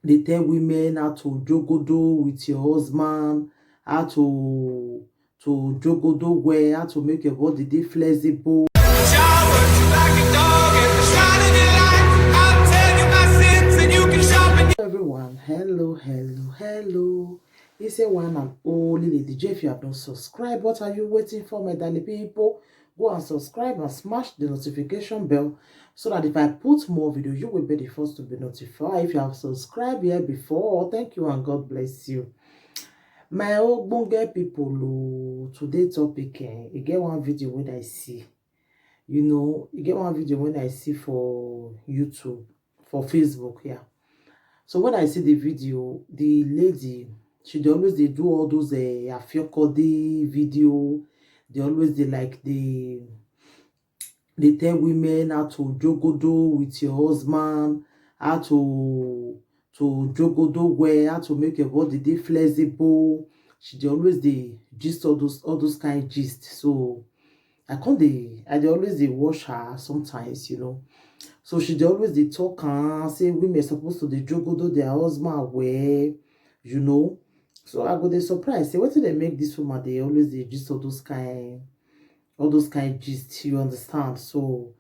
they tell women how to jogodo with your husband, how to jogodo well, how to make your body dey flexible. Everyone, hello. It's a one and only Lady J. If you have not subscribed, what are you waiting for, my darling people? Go and subscribe and smash the notification bell so that if I put more videos, you will be the first to be notified. If you have subscribed here before, thank you and God bless you. My ogbonge people, today topic, you get one video when I see. You get one video when I see for YouTube, for Facebook, yeah. So when I see the video, the lady, she dey always they do all those afiokode video. They always they tell women how to jogodo with your husband, how to jogodo well, how to make your body dey flexible. She dey always they gist all those kind of gist. So I dey always they watch her sometimes, So she dey always dey talk and say women supposed to dey jogodo their husband well. So I go dey surprise. Say wetin dey make this woman dey always dey gist all those kind gist, you understand? So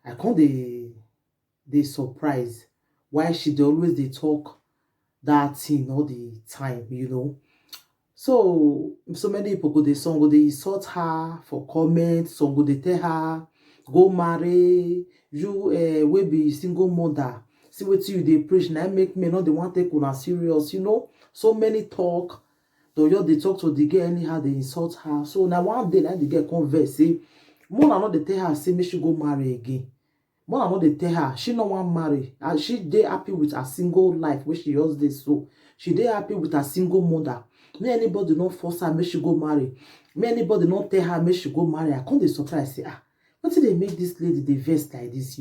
I can't dey surprise why she dey always dey talk that thing all the time. So many people go dey insult her for comments. Some go dey tell her, go marry, you wey be single mother, see wetin you dey preach na make me no dey want take una serious. So many talk. They talk to the girl anyhow, they insult her. So now one day the girl converse say mona no dey tell her say make she go marry again. Mona no dey tell her she no want marry, and she dey happy with her single life wey she just dey. So she dey happy with her single mother. May anybody not force her make she go marry, may anybody not tell her make she go marry. I can't dey surprise say wetin dey make this lady dey vex like this.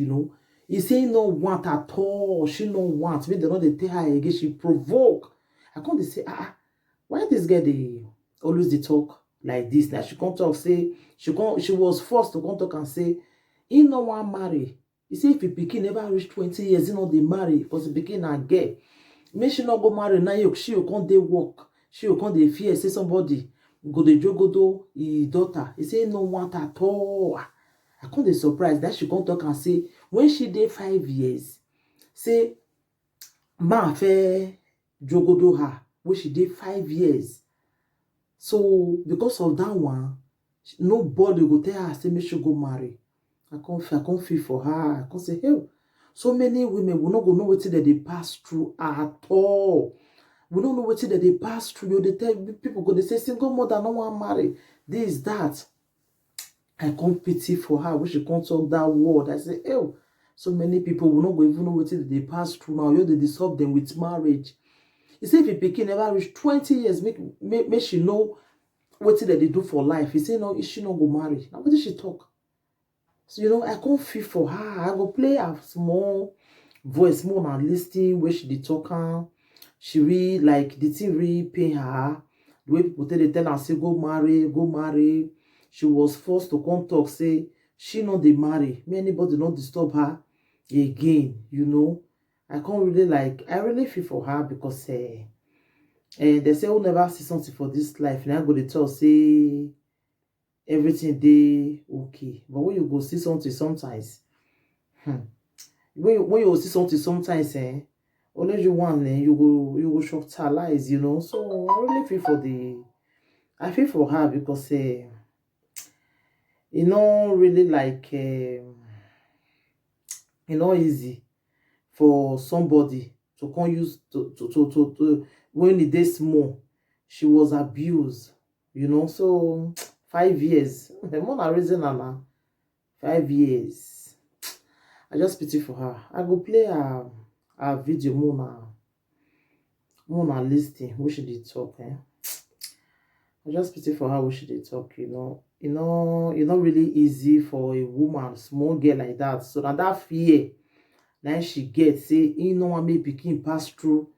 He say no want at all, she no want, make dem no dey tell her again. She provoke. I can't dey say why this girl dey always dey talk like this? Now she come talk say she was forced to come talk and say he no want marry. He say if the pikin never reach 20 years, he no dey marry because the pikin na girl. Make she not go marry now. She will come dey work. She will come dey fear say somebody go dey jogodo his daughter. He say no want at all. I can't dey surprised that she come talk and say when she dey 5 years, say man fair jogodo her when she dey 5 years. So because of that one, nobody go tell her say make she go marry. I can't feel for her. I can't say, hey, so many women will not go know what they pass through at all. We don't know what they pass through. They tell people, go they say single mother no want marry. This, that. I can't pity for her when she can't talk that word. I say, oh, so many people will not go even know what they pass through now. They dissolve them with marriage. He say if a pikin never reach 20 years, make she know what they do for life. He say no, she not go marry. Now what did she talk? So I can't feel for her. I go play a small voice more than listening where she dey talk. She really like the thing really pain her. The way people tell her say go marry. She was forced to come talk say she not dey marry. May anybody not disturb her again. I can't really I really feel for her because they say who never see something for this life. Now go dey tell say everything dey okay. But when you go see something sometimes, when you see something sometimes, only you want, you go shock her lies, So I really feel for her because really easy for somebody to come use to when it is small. She was abused, So 5 years, the more na reason now. 5 years. I just pity for her. I go play her video more na listing where she did talk. I just pity for her where she did talk. It's not really easy for a woman, small girl like that. So now that fear, now she gets say he no want make pikin pass through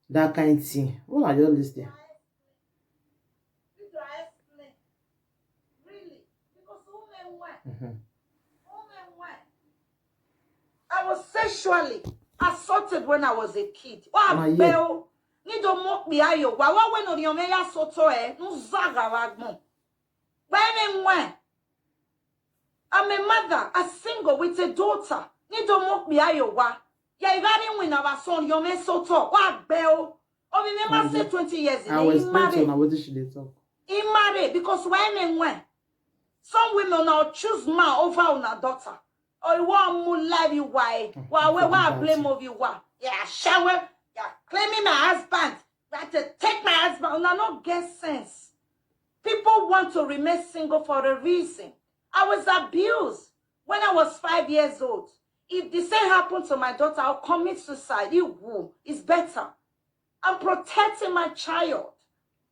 that kind of thing. What are you listening? I was sexually assaulted when I was a kid. Wa bell. Ni do mock me ayo. Wa when on your meya soto no zaga wagmo. When I'm a mother, a single with a daughter. Ni do mock me ayo wa. Ya igari win our son your me soto. Wa bell. Oh, remember say 20 years I was married. Now what did she talk? He married because when some women now choose man over on a daughter. Or you want more life you why? Why blame of you why? Yeah, shower. Yeah, claiming my husband. That to take my husband. Now not get sense. People want to remain single for a reason. I was abused when I was 5 years old. If the same happened to my daughter, I'll commit suicide. It's better. I'm protecting my child.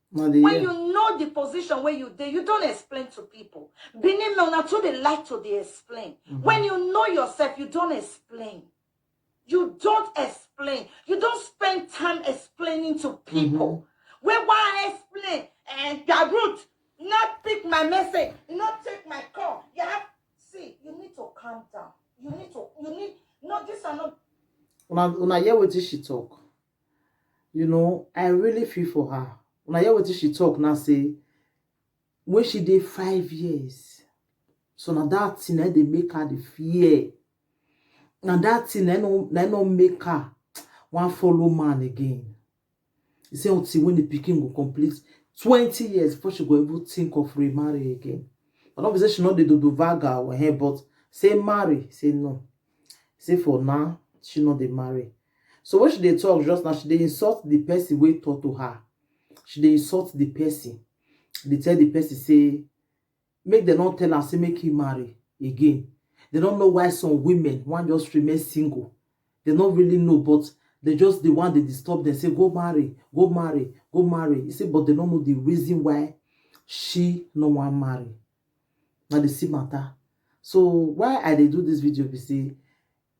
When you know the position where you did, you don't explain to people. Being not to they like to they explain. When you know yourself, you don't explain. You don't explain. You don't spend time explaining to people. Where why explain? And Garut, not pick my message, not take my call. You have you need to calm down. This are not. When I hear what she talk, you know, I really feel for her. When I hear what she talk now, say when she did 5 years, so now that thing they make her the fear. Now that thing they no make her one follow man again. You say until when the picking will complete 20 years before she go able think of remarry again. But obviously she not the do vaga or her, but say marry, say no. Say for now she not the marry. So when she dey talk just now, she dey insult the person wey talk to her. She dey insult the person. They tell the person say make them not tell her say make him marry again. They don't know why some women want just remain single. They don't really know, but they just the one they disturb them say go marry, go marry, go marry. You see, but they don't know the reason why she no want marry. Now they see matter. So why I dey do this video be say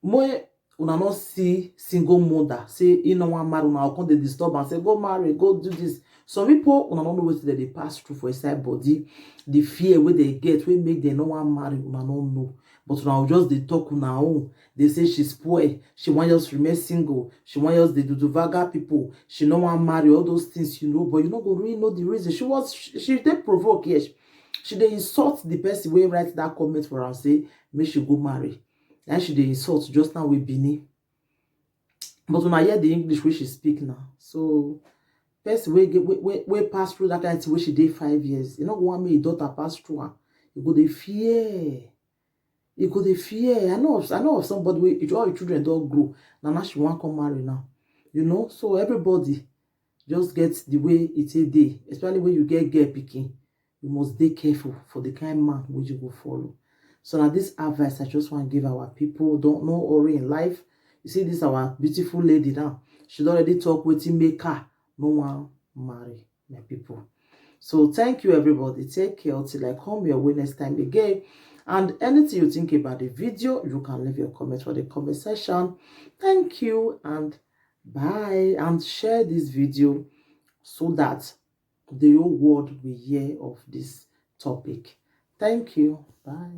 more una not see single mother say you no want marry, una come they disturb and say go marry, go do this. Some people una don't know what they pass through for inside body, the fear where they get, we make them no want marry, una don't know. But now just they talk on her own. They say she's poor, she want us to remain single, she want us to do vaga people, she no want marry, all those things, you know, but you not go really know the reason. She did provoke, yes. She dey insult the person wey write that comment for her say make she go marry. And she dey insult just now with Bini. But when I hear the English where she speak now, so person wey pass through that kind of thing where she did 5 years, you know want me daughter pass through her. You go dey fear. You go dey fear. I know of somebody where all your children don't grow. Now she want come marry now. You know, so everybody just gets the way it's a day, especially when you get girl picking. You must be careful for the kind of man which you go follow. So now this advice I just want to give our people. Don't know worry in life. You see this our beautiful lady now. She already talk with him make her no one marry my people. So thank you everybody. Take care till I come your way next time again. And anything you think about the video, you can leave your comment for the comment section. Thank you and bye. And share this video so that the whole world will hear of this topic. Thank you. Bye.